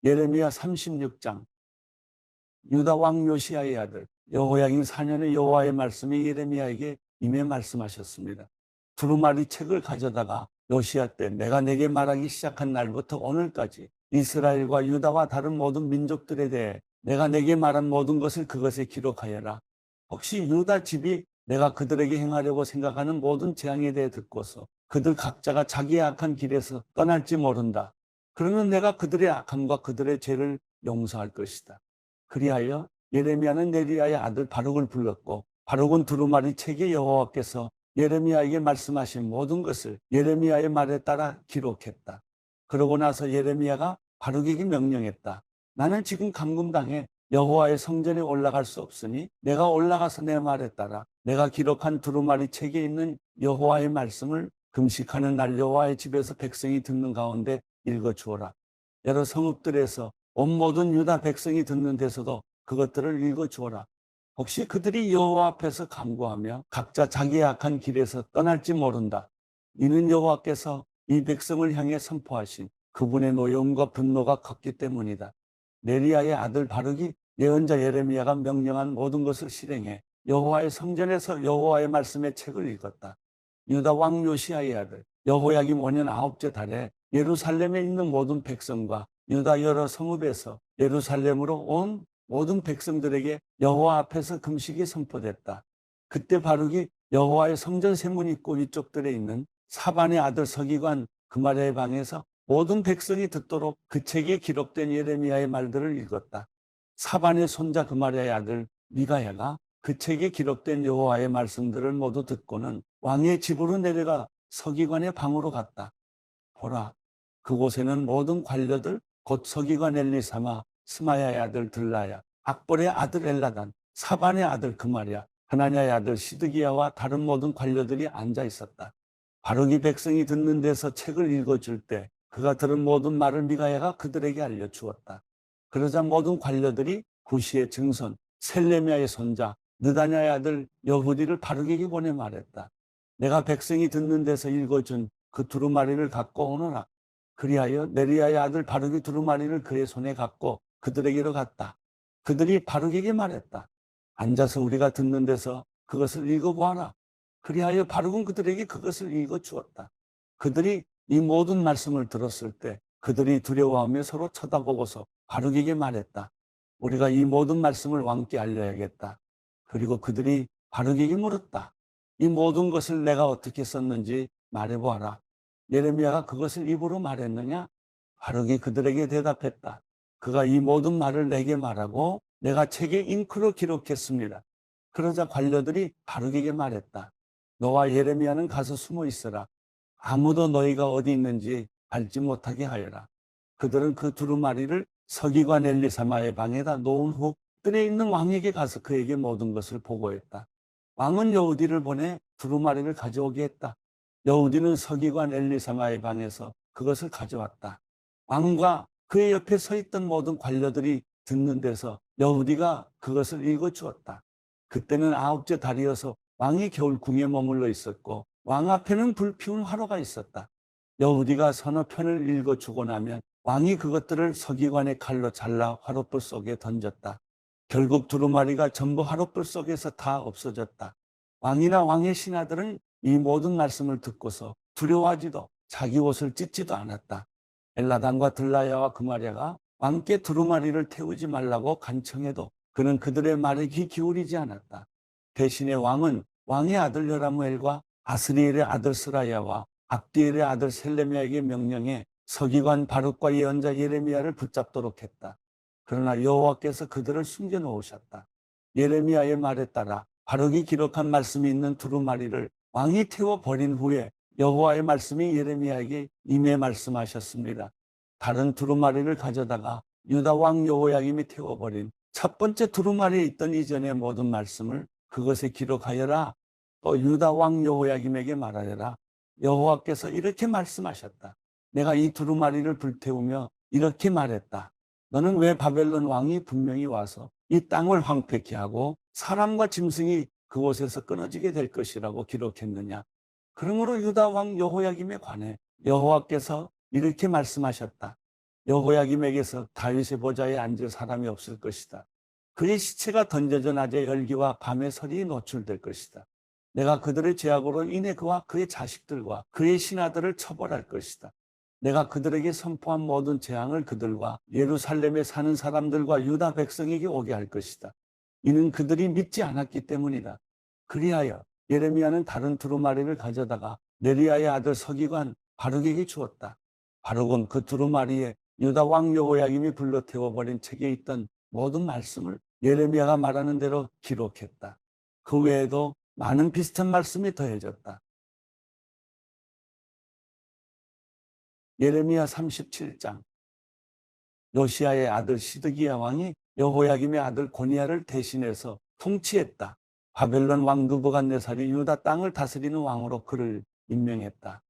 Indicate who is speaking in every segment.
Speaker 1: 예레미야 36장. 유다 왕 요시야의 아들 여호야김 4년의 여호와의 말씀이 예레미야에게 임해 말씀하셨습니다. 두루마리 책을 가져다가 요시야 때 내가 내게 말하기 시작한 날부터 오늘까지 이스라엘과 유다와 다른 모든 민족들에 대해 내가 내게 말한 모든 것을 그것에 기록하여라. 혹시 유다 집이 내가 그들에게 행하려고 생각하는 모든 재앙에 대해 듣고서 그들 각자가 자기의 악한 길에서 떠날지 모른다. 그러면 내가 그들의 악함과 그들의 죄를 용서할 것이다. 그리하여 예레미야는 네리야의 아들 바룩을 불렀고, 바룩은 두루마리 책에 여호와께서 예레미야에게 말씀하신 모든 것을 예레미야의 말에 따라 기록했다. 그러고 나서 예레미야가 바룩에게 명령했다. 나는 지금 감금당해 여호와의 성전에 올라갈 수 없으니 내가 올라가서 내 말에 따라 내가 기록한 두루마리 책에 있는 여호와의 말씀을 금식하는 날 여호와의 집에서 백성이 듣는 가운데 읽어주어라. 여러 성읍들에서 온 모든 유다 백성이 듣는 데서도 그것들을 읽어주어라. 혹시 그들이 여호와 앞에서 간구하며 각자 자기의 악한 길에서 떠날지 모른다. 이는 여호와께서 이 백성을 향해 선포하신 그분의 노여움과 분노가 컸기 때문이다. 네리야의 아들 바룩이 예언자 예레미야가 명령한 모든 것을 실행해 여호와의 성전에서 여호와의 말씀의 책을 읽었다. 유다 왕 요시야의 아들 여호야김 5년 9째 달에 예루살렘에 있는 모든 백성과 유다 여러 성읍에서 예루살렘으로 온 모든 백성들에게 여호와 앞에서 금식이 선포됐다. 그때 바룩이 여호와의 성전 세문 입구 위쪽들에 있는 사반의 아들 서기관 그마랴의 방에서 모든 백성이 듣도록 그 책에 기록된 예레미야의 말들을 읽었다. 사반의 손자 그마랴의 아들 미가야가 그 책에 기록된 여호와의 말씀들을 모두 듣고는 왕의 집으로 내려가 서기관의 방으로 갔다. 보라, 그곳에는 모든 관료들 곧 서기관 엘리사마, 스마야의 아들 들라야, 악볼의 아들 엘라단, 사반의 아들 그마랴, 하나냐의 아들 시드기야와 다른 모든 관료들이 앉아 있었다. 바룩이 백성이 듣는 데서 책을 읽어줄 때 그가 들은 모든 말을 미가야가 그들에게 알려주었다. 그러자 모든 관료들이 구시의 증손 셀레미야의 손자 느다냐의 아들 여후디를 바룩에게 보내 말했다. 내가 백성이 듣는 데서 읽어준 그 두루마리를 갖고 오너라. 그리하여 네리야의 아들 바룩이 두루마리를 그의 손에 갖고 그들에게로 갔다. 그들이 바룩에게 말했다. 앉아서 우리가 듣는 데서 그것을 읽어보아라. 그리하여 바룩은 그들에게 그것을 읽어 주었다. 그들이 이 모든 말씀을 들었을 때 그들이 두려워하며 서로 쳐다보고서 바룩에게 말했다. 우리가 이 모든 말씀을 왕께 알려야겠다. 그리고 그들이 바룩에게 물었다. 이 모든 것을 내가 어떻게 썼는지 말해보아라. 예레미야가 그것을 입으로 말했느냐? 바룩이 그들에게 대답했다. 그가 이 모든 말을 내게 말하고 내가 책에 잉크로 기록했습니다. 그러자 관료들이 바룩에게 말했다. 너와 예레미야는 가서 숨어 있어라. 아무도 너희가 어디 있는지 알지 못하게 하여라. 그들은 그 두루마리를 서기관 엘리사마의 방에다 놓은 후 뜰에 있는 왕에게 가서 그에게 모든 것을 보고했다. 왕은 여우디를 보내 두루마리를 가져오게 했다. 여우디는 서기관 엘리사마의 방에서 그것을 가져왔다. 왕과 그의 옆에 서 있던 모든 관료들이 듣는 데서 여우디가 그것을 읽어주었다. 그때는 9째 달이어서 왕이 겨울 궁에 머물러 있었고 왕 앞에는 불 피운 화로가 있었다. 여우디가 서너 편을 읽어주고 나면 왕이 그것들을 서기관의 칼로 잘라 화롯불 속에 던졌다. 결국 두루마리가 전부 화롯불 속에서 다 없어졌다. 왕이나 왕의 신하들은 이 모든 말씀을 듣고서 두려워하지도 자기 옷을 찢지도 않았다. 엘라단과 들라야와 그마랴가 왕께 두루마리를 태우지 말라고 간청해도 그는 그들의 말에 귀 기울이지 않았다. 대신에 왕은 왕의 아들 여라무엘과 아스리엘의 아들 스라야와 압디엘의 아들 셀레미야에게 명령해 서기관 바룩과 예언자 예레미야를 붙잡도록 했다. 그러나 여호와께서 그들을 숨겨 놓으셨다. 예레미야의 말에 따라 바룩이 기록한 말씀이 있는 두루마리를 왕이 태워 버린 후에 여호와의 말씀이 예레미야에게 임해 말씀하셨습니다. 다른 두루마리를 가져다가 유다 왕 여호야김이 태워버린 첫 번째 두루마리에 있던 이전의 모든 말씀을 그것에 기록하여라. 또 유다 왕 여호야김에게 말하여라. 여호와께서 이렇게 말씀하셨다. 내가 이 두루마리를 불태우며 이렇게 말했다. 너는 왜 바벨론 왕이 분명히 와서 이 땅을 황폐케 하고 사람과 짐승이 그곳에서 끊어지게 될 것이라고 기록했느냐. 그러므로 유다 왕 여호야김에 관해 여호와께서 이렇게 말씀하셨다. 여호야김에게서 다윗의 보좌에 앉을 사람이 없을 것이다. 그의 시체가 던져져 낮에 열기와 밤에 설이 노출될 것이다. 내가 그들의 죄악으로 인해 그와 그의 자식들과 그의 신하들을 처벌할 것이다. 내가 그들에게 선포한 모든 재앙을 그들과 예루살렘에 사는 사람들과 유다 백성에게 오게 할 것이다. 이는 그들이 믿지 않았기 때문이다. 그리하여 예레미야는 다른 두루마리를 가져다가 네리야의 아들 서기관 바룩에게 주었다. 바룩은 그 두루마리에 유다 왕 여호야김이 불러 태워버린 책에 있던 모든 말씀을 예레미야가 말하는 대로 기록했다. 그 외에도 많은 비슷한 말씀이 더해졌다. 예레미야 37장. 요시야의 아들 시드기야 왕이 여호야김의 아들 고니야를 대신해서 통치했다. 바벨론 왕 느부갓네살이 유다 땅을 다스리는 왕으로 그를 임명했다.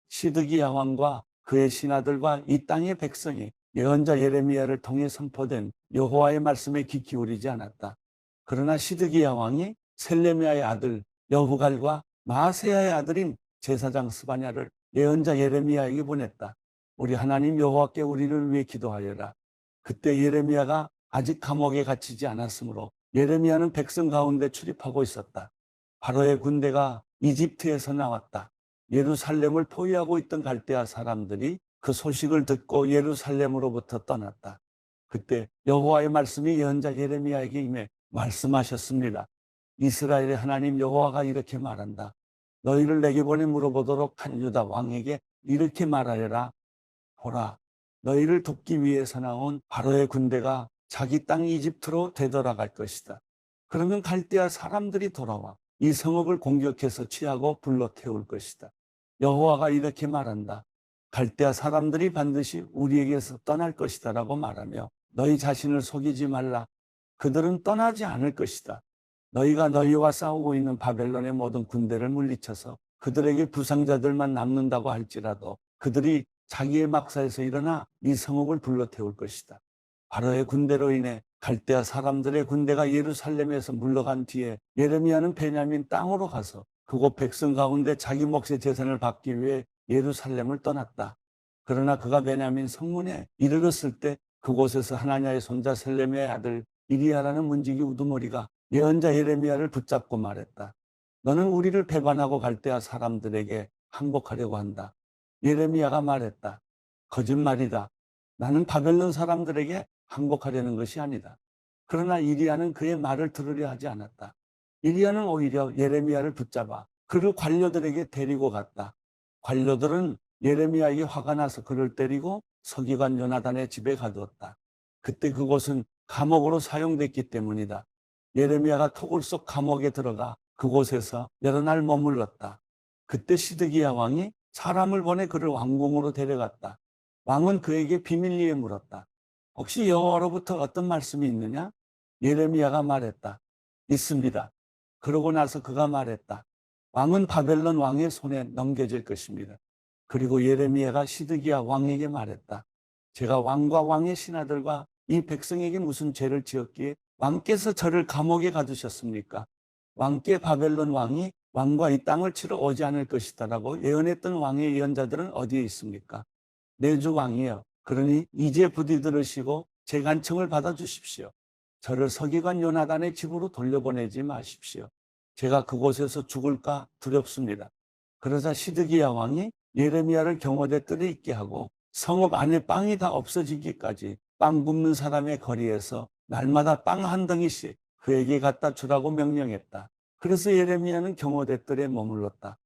Speaker 1: 시드기야 왕과 그의 신하들과 이 땅의 백성이 예언자 예레미야를 통해 선포된 여호와의 말씀에 귀 기울이지 않았다. 그러나 시드기야 왕이 셀레미야의 아들 여후갈과 마아세야의 아들인 제사장 스바냐를 예언자 예레미야에게 보냈다. 우리 하나님 여호와께 우리를 위해 기도하여라. 그때 예레미야가 아직 감옥에 갇히지 않았으므로 예레미야는 백성 가운데 출입하고 있었다. 바로의 군대가 이집트에서 나왔다. 예루살렘을 포위하고 있던 갈대아 사람들이 그 소식을 듣고 예루살렘으로부터 떠났다. 그때 여호와의 말씀이 예언자 예레미야에게 임해 말씀하셨습니다. 이스라엘의 하나님 여호와가 이렇게 말한다. 너희를 내게 보내 물어보도록 한 유다 왕에게 이렇게 말하여라. 보라, 너희를 돕기 위해서 나온 바로의 군대가 자기 땅 이집트로 되돌아갈 것이다. 그러면 갈대아 사람들이 돌아와 이 성읍을 공격해서 취하고 불러 태울 것이다. 여호와가 이렇게 말한다. 갈대아 사람들이 반드시 우리에게서 떠날 것이다 라고 말하며 너희 자신을 속이지 말라. 그들은 떠나지 않을 것이다. 너희가 너희와 싸우고 있는 바벨론의 모든 군대를 물리쳐서 그들에게 부상자들만 남는다고 할지라도 그들이 자기의 막사에서 일어나 이 성읍을 불러 태울 것이다. 바로의 군대로 인해 갈대아 사람들의 군대가 예루살렘에서 물러간 뒤에 예레미야는 베냐민 땅으로 가서 그곳 백성 가운데 자기 몫의 재산을 받기 위해 예루살렘을 떠났다. 그러나 그가 베냐민 성문에 이르렀을 때 그곳에서 하나냐의 손자 셀레미야의 아들 이리야라는 문지기 우두머리가 예언자 예레미야를 붙잡고 말했다. 너는 우리를 배반하고 갈대아 사람들에게 항복하려고 한다. 예레미야가 말했다. 거짓말이다. 나는 바벨론 사람들에게 항복하려는 것이 아니다. 그러나 이리야는 그의 말을 들으려 하지 않았다. 이리야는 오히려 예레미야를 붙잡아 그를 관료들에게 데리고 갔다. 관료들은 예레미야에게 화가 나서 그를 때리고 서기관 요나단의 집에 가두었다. 그때 그곳은 감옥으로 사용됐기 때문이다. 예레미야가 토굴 속 감옥에 들어가 그곳에서 여러 날 머물렀다. 그때 시드기야 왕이 사람을 보내 그를 왕궁으로 데려갔다. 왕은 그에게 비밀리에 물었다. 혹시 여호와로부터 어떤 말씀이 있느냐? 예레미야가 말했다. 있습니다. 그러고 나서 그가 말했다. 왕은 바벨론 왕의 손에 넘겨질 것입니다. 그리고 예레미야가 시드기야 왕에게 말했다. 제가 왕과 왕의 신하들과 이 백성에게 무슨 죄를 지었기에 왕께서 저를 감옥에 가두셨습니까? 왕께 바벨론 왕이 왕과 이 땅을 치러 오지 않을 것이다라고 예언했던 왕의 예언자들은 어디에 있습니까? 내 주 왕이여. 그러니 이제 부디 들으시고 제 간청을 받아주십시오. 저를 서기관 요나단의 집으로 돌려보내지 마십시오. 제가 그곳에서 죽을까 두렵습니다. 그러자 시드기야 왕이 예레미야를 경호대 뜰에 있게 하고 성읍 안에 빵이 다 없어지기까지 빵 굽는 사람의 거리에서 날마다 빵 한 덩이씩 그에게 갖다 주라고 명령했다. 그래서 예레미야는 경호대 뜰에 머물렀다.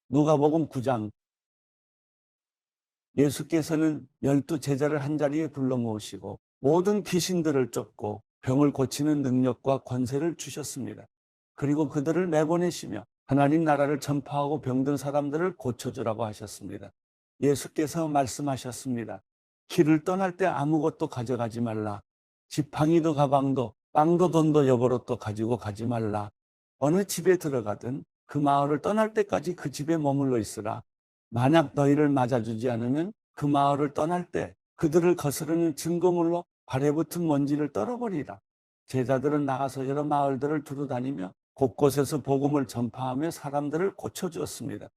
Speaker 1: 누가복음 9장. 예수께서는 12 제자를 한자리에 불러 모으시고 모든 귀신들을 쫓고 병을 고치는 능력과 권세를 주셨습니다. 그리고 그들을 내보내시며 하나님 나라를 전파하고 병든 사람들을 고쳐주라고 하셨습니다. 예수께서 말씀하셨습니다. 길을 떠날 때 아무것도 가져가지 말라. 지팡이도 가방도 빵도 돈도 여보로도 가지고 가지 말라. 어느 집에 들어가든 그 마을을 떠날 때까지 그 집에 머물러 있으라. 만약 너희를 맞아주지 않으면 그 마을을 떠날 때 그들을 거스르는 증거물로 발에 붙은 먼지를 떨어버리라. 제자들은 나가서 여러 마을들을 두루 다니며 곳곳에서 복음을 전파하며 사람들을 고쳐주었습니다.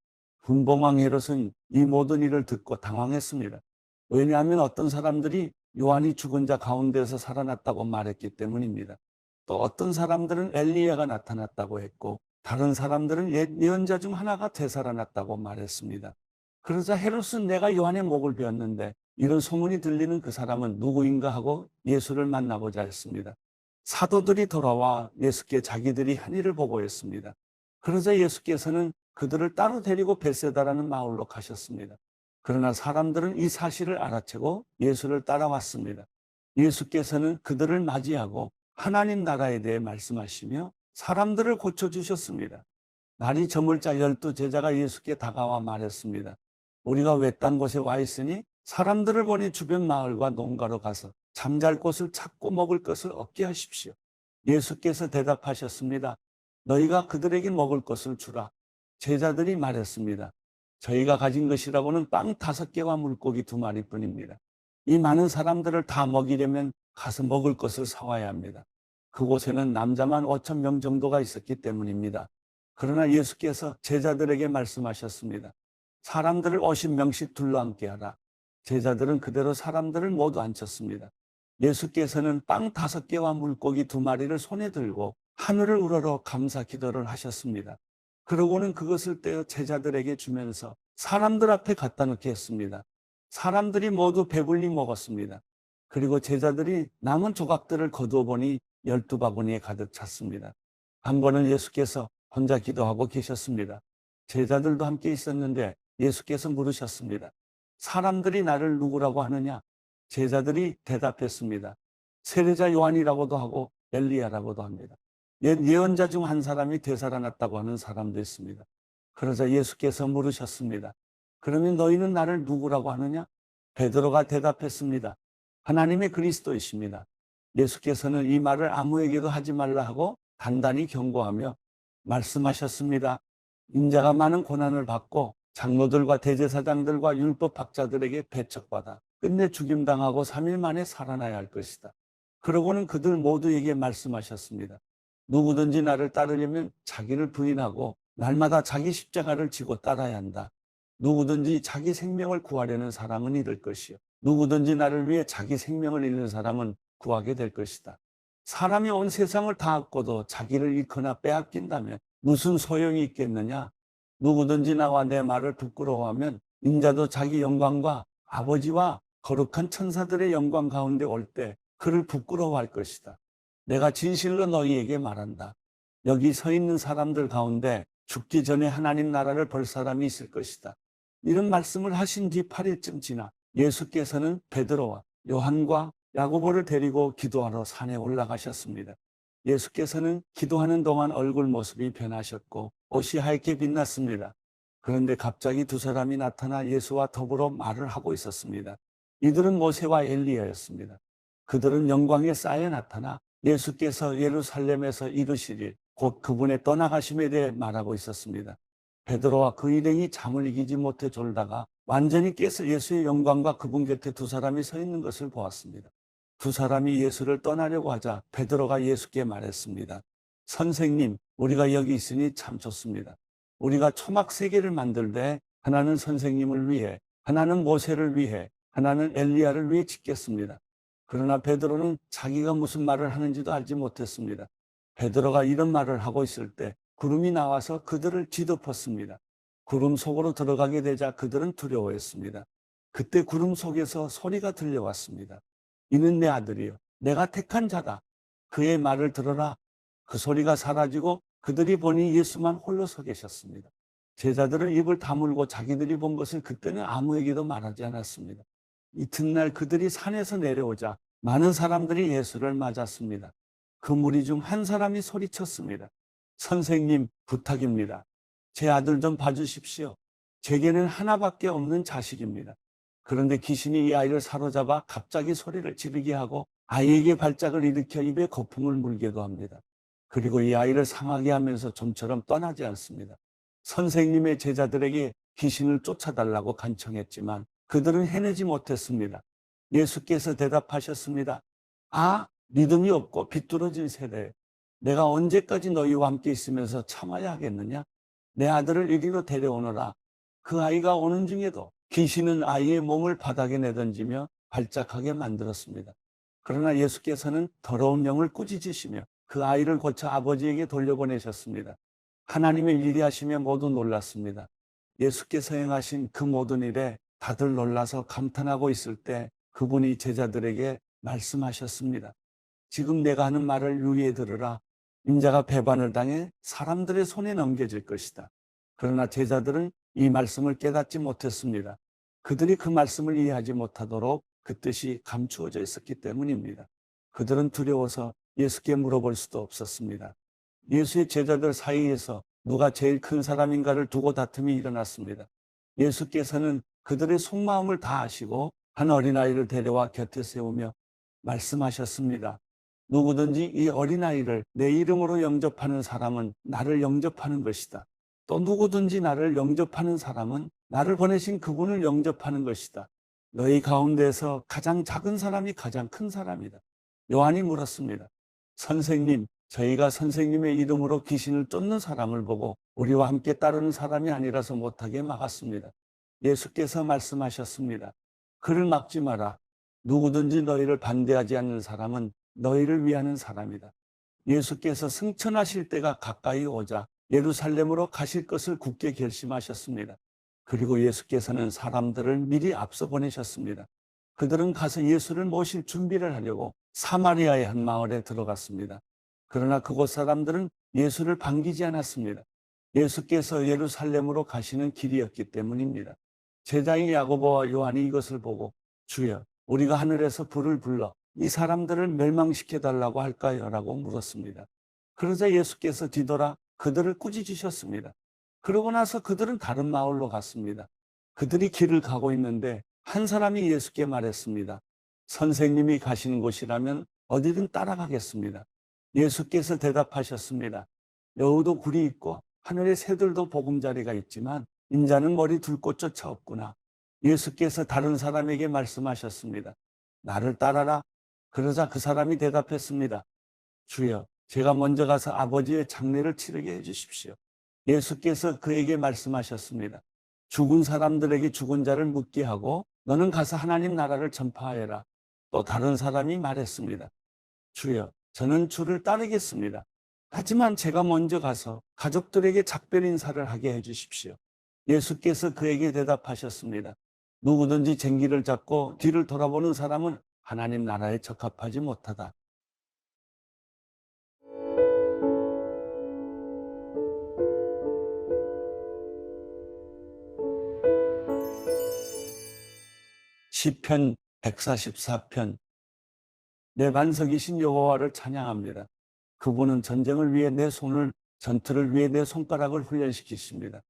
Speaker 1: 분봉왕 헤롯은 이 모든 일을 듣고 당황했습니다. 왜냐하면 어떤 사람들이 요한이 죽은 자 가운데서 살아났다고 말했기 때문입니다. 또 어떤 사람들은 엘리야가 나타났다고 했고 다른 사람들은 옛 예언자 중 하나가 되살아났다고 말했습니다. 그러자 헤롯은 내가 요한의 목을 베었는데 이런 소문이 들리는 그 사람은 누구인가 하고 예수를 만나고자 했습니다. 사도들이 돌아와 예수께 자기들이 한 일을 보고했습니다. 그러자 예수께서는 그들을 따로 데리고 벳세다라는 마을로 가셨습니다. 그러나 사람들은 이 사실을 알아채고 예수를 따라왔습니다. 예수께서는 그들을 맞이하고 하나님 나라에 대해 말씀하시며 사람들을 고쳐주셨습니다. 날이 저물자 12제자가 예수께 다가와 말했습니다. 우리가 외딴 곳에 와 있으니 사람들을 보내 주변 마을과 농가로 가서 잠잘 곳을 찾고 먹을 것을 얻게 하십시오. 예수께서 대답하셨습니다. 너희가 그들에게 먹을 것을 주라. 제자들이 말했습니다. 저희가 가진 것이라고는 빵 5개와 물고기 2마리뿐입니다. 이 많은 사람들을 다 먹이려면 가서 먹을 것을 사와야 합니다. 그곳에는 남자만 5,000명 정도가 있었기 때문입니다. 그러나 예수께서 제자들에게 말씀하셨습니다. 사람들을 50명씩 둘러앉게 하라. 제자들은 그대로 사람들을 모두 앉혔습니다. 예수께서는 빵 5개와 물고기 2마리를 손에 들고 하늘을 우러러 감사 기도를 하셨습니다. 그러고는 그것을 떼어 제자들에게 주면서 사람들 앞에 갖다 놓게 했습니다. 사람들이 모두 배불리 먹었습니다. 그리고 제자들이 남은 조각들을 거두어 보니 12바구니에 가득 찼습니다. 한 번은 예수께서 혼자 기도하고 계셨습니다. 제자들도 함께 있었는데 예수께서 물으셨습니다. 사람들이 나를 누구라고 하느냐? 제자들이 대답했습니다. 세례자 요한이라고도 하고 엘리야라고도 합니다. 옛 예언자 중 한 사람이 되살아났다고 하는 사람도 있습니다. 그러자 예수께서 물으셨습니다. 그러면 너희는 나를 누구라고 하느냐? 베드로가 대답했습니다. 하나님의 그리스도이십니다. 예수께서는 이 말을 아무에게도 하지 말라 하고 단단히 경고하며 말씀하셨습니다. 인자가 많은 고난을 받고 장로들과 대제사장들과 율법학자들에게 배척받아 끝내 죽임당하고 3일 만에 살아나야 할 것이다. 그러고는 그들 모두에게 말씀하셨습니다. 누구든지 나를 따르려면 자기를 부인하고 날마다 자기 십자가를 지고 따라야 한다. 누구든지 자기 생명을 구하려는 사람은 잃을 것이요. 누구든지 나를 위해 자기 생명을 잃는 사람은 구하게 될 것이다. 사람이 온 세상을 다 얻고도 자기를 잃거나 빼앗긴다면 무슨 소용이 있겠느냐? 누구든지 나와 내 말을 부끄러워하면 인자도 자기 영광과 아버지와 거룩한 천사들의 영광 가운데 올 때 그를 부끄러워할 것이다. 내가 진실로 너희에게 말한다. 여기 서 있는 사람들 가운데 죽기 전에 하나님 나라를 볼 사람이 있을 것이다. 이런 말씀을 하신 뒤 8일쯤 지나 예수께서는 베드로와 요한과 야고보를 데리고 기도하러 산에 올라가셨습니다. 예수께서는 기도하는 동안 얼굴 모습이 변하셨고 옷이 하얗게 빛났습니다. 그런데 갑자기 2사람이 나타나 예수와 더불어 말을 하고 있었습니다. 이들은 모세와 엘리야였습니다. 그들은 영광에 쌓여 나타나 예수께서 예루살렘에서 이루실 일, 곧 그분의 떠나가심에 대해 말하고 있었습니다. 베드로와 그 일행이 잠을 이기지 못해 졸다가 완전히 깨서 예수의 영광과 그분 곁에 2사람이 서 있는 것을 보았습니다. 2사람이 예수를 떠나려고 하자 베드로가 예수께 말했습니다. 선생님, 우리가 여기 있으니 참 좋습니다. 우리가 초막 3개를 만들되 하나는 선생님을 위해, 하나는 모세를 위해, 하나는 엘리야를 위해 짓겠습니다. 그러나 베드로는 자기가 무슨 말을 하는지도 알지 못했습니다. 베드로가 이런 말을 하고 있을 때 구름이 나와서 그들을 뒤덮었습니다. 구름 속으로 들어가게 되자 그들은 두려워했습니다. 그때 구름 속에서 소리가 들려왔습니다. 이는 내 아들이요, 내가 택한 자다. 그의 말을 들어라. 그 소리가 사라지고 그들이 보니 예수만 홀로 서 계셨습니다. 제자들은 입을 다물고 자기들이 본 것을 그때는 아무에게도 말하지 않았습니다. 이튿날 그들이 산에서 내려오자 많은 사람들이 예수를 맞았습니다. 그 무리 중 한 사람이 소리쳤습니다. 선생님, 부탁입니다. 제 아들 좀 봐주십시오. 제게는 하나밖에 없는 자식입니다. 그런데 귀신이 이 아이를 사로잡아 갑자기 소리를 지르게 하고 아이에게 발작을 일으켜 입에 거품을 물게도 합니다. 그리고 이 아이를 상하게 하면서 좀처럼 떠나지 않습니다. 선생님의 제자들에게 귀신을 쫓아달라고 간청했지만 그들은 해내지 못했습니다. 예수께서 대답하셨습니다. 믿음이 없고 비뚤어진 세대, 내가 언제까지 너희와 함께 있으면서 참아야 하겠느냐? 내 아들을 이리로 데려오너라. 그 아이가 오는 중에도 귀신은 아이의 몸을 바닥에 내던지며 발작하게 만들었습니다. 그러나 예수께서는 더러운 영을 꾸짖으시며 그 아이를 고쳐 아버지에게 돌려보내셨습니다. 하나님의 일이 하시며 모두 놀랐습니다. 예수께서 행하신 그 모든 일에 다들 놀라서 감탄하고 있을 때 그분이 제자들에게 말씀하셨습니다. 지금 내가 하는 말을 유의해 들으라. 인자가 배반을 당해 사람들의 손에 넘겨질 것이다. 그러나 제자들은 이 말씀을 깨닫지 못했습니다. 그들이 그 말씀을 이해하지 못하도록 그 뜻이 감추어져 있었기 때문입니다. 그들은 두려워서 예수께 물어볼 수도 없었습니다. 예수의 제자들 사이에서 누가 제일 큰 사람인가를 두고 다툼이 일어났습니다. 예수께서는 그들의 속마음을 다 아시고 한 어린아이를 데려와 곁에 세우며 말씀하셨습니다. 누구든지 이 어린아이를 내 이름으로 영접하는 사람은 나를 영접하는 것이다. 또 누구든지 나를 영접하는 사람은 나를 보내신 그분을 영접하는 것이다. 너희 가운데서 가장 작은 사람이 가장 큰 사람이다. 요한이 물었습니다. 선생님, 저희가 선생님의 이름으로 귀신을 쫓는 사람을 보고 우리와 함께 따르는 사람이 아니라서 못하게 막았습니다. 예수께서 말씀하셨습니다. 그를 막지 마라. 누구든지 너희를 반대하지 않는 사람은 너희를 위하는 사람이다. 예수께서 승천하실 때가 가까이 오자 예루살렘으로 가실 것을 굳게 결심하셨습니다. 그리고 예수께서는 사람들을 미리 앞서 보내셨습니다. 그들은 가서 예수를 모실 준비를 하려고 사마리아의 한 마을에 들어갔습니다. 그러나 그곳 사람들은 예수를 반기지 않았습니다. 예수께서 예루살렘으로 가시는 길이었기 때문입니다. 제자인 야고보와 요한이 이것을 보고 주여, 우리가 하늘에서 불을 불러 이 사람들을 멸망시켜달라고 할까요? 라고 물었습니다. 그러자 예수께서 뒤돌아 그들을 꾸짖으셨습니다. 그러고 나서 그들은 다른 마을로 갔습니다. 그들이 길을 가고 있는데 한 사람이 예수께 말했습니다. 선생님이 가시는 곳이라면 어디든 따라가겠습니다. 예수께서 대답하셨습니다. 여우도 굴이 있고 하늘의 새들도 보금자리가 있지만 인자는 머리 둘 곳조차 없구나. 예수께서 다른 사람에게 말씀하셨습니다. 나를 따라라. 그러자 그 사람이 대답했습니다. 주여, 제가 먼저 가서 아버지의 장례를 치르게 해주십시오. 예수께서 그에게 말씀하셨습니다. 죽은 사람들에게 죽은 자를 묻게 하고 너는 가서 하나님 나라를 전파하여라. 또 다른 사람이 말했습니다. 주여, 저는 주를 따르겠습니다. 하지만 제가 먼저 가서 가족들에게 작별 인사를 하게 해주십시오. 예수께서 그에게 대답하셨습니다. 누구든지 쟁기를 잡고 뒤를 돌아보는 사람은 하나님 나라에 적합하지 못하다. 시편 144편. 내 반석이신 여호와를 찬양합니다. 그분은 전쟁을 위해 내 손을, 전투를 위해 내 손가락을 훈련시키십니다.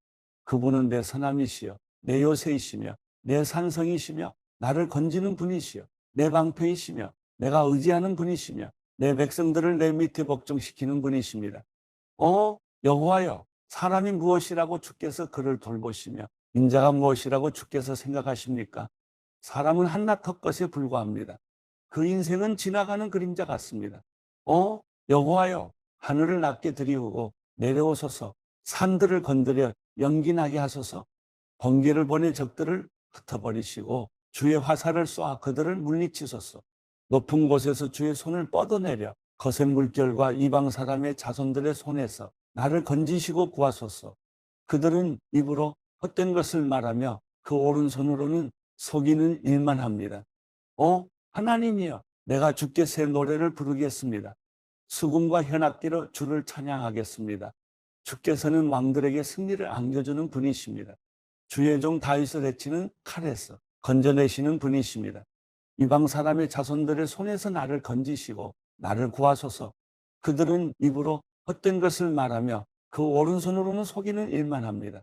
Speaker 1: 그분은 내 선함이시여 내 요새이시며 내 산성이시며 나를 건지는 분이시여 내 방패이시며 내가 의지하는 분이시며 내 백성들을 내 밑에 복종시키는 분이십니다. 여호와여, 사람이 무엇이라고 주께서 그를 돌보시며 인자가 무엇이라고 주께서 생각하십니까? 사람은 한낱 헛것에 불과합니다. 그 인생은 지나가는 그림자 같습니다. 여호와여, 하늘을 낮게 들이우고 내려오소서. 산들을 건드려 연기나게 하소서. 번개를 보내 적들을 흩어버리시고 주의 화살을 쏘아 그들을 물리치소서. 높은 곳에서 주의 손을 뻗어내려 거센 물결과 이방 사람의 자손들의 손에서 나를 건지시고 구하소서. 그들은 입으로 헛된 것을 말하며 그 오른손으로는 속이는 일만 합니다. 하나님이여, 내가 주께 새 노래를 부르겠습니다. 수금과 현악기로 주를 찬양하겠습니다. 주께서는 왕들에게 승리를 안겨주는 분이십니다. 주의 종 다윗을 해치는 칼에서 건져내시는 분이십니다. 이방 사람의 자손들의 손에서 나를 건지시고 나를 구하소서. 그들은 입으로 헛된 것을 말하며 그 오른손으로는 속이는 일만 합니다.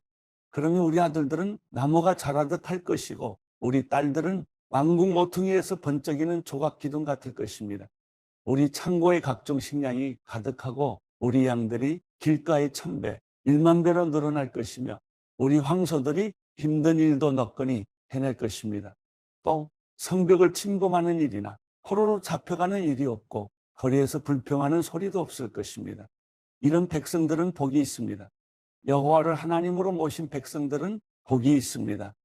Speaker 1: 그러면 우리 아들들은 나무가 자라듯 할 것이고 우리 딸들은 왕궁 모퉁이에서 번쩍이는 조각 기둥 같을 것입니다. 우리 창고에 각종 식량이 가득하고 우리 양들이 길가에 1000배, 10000배로 늘어날 것이며 우리 황소들이 힘든 일도 너거니 해낼 것입니다. 또 성벽을 침범하는 일이나 포로로 잡혀가는 일이 없고 거리에서 불평하는 소리도 없을 것입니다. 이런 백성들은 복이 있습니다. 여호와를 하나님으로 모신 백성들은 복이 있습니다.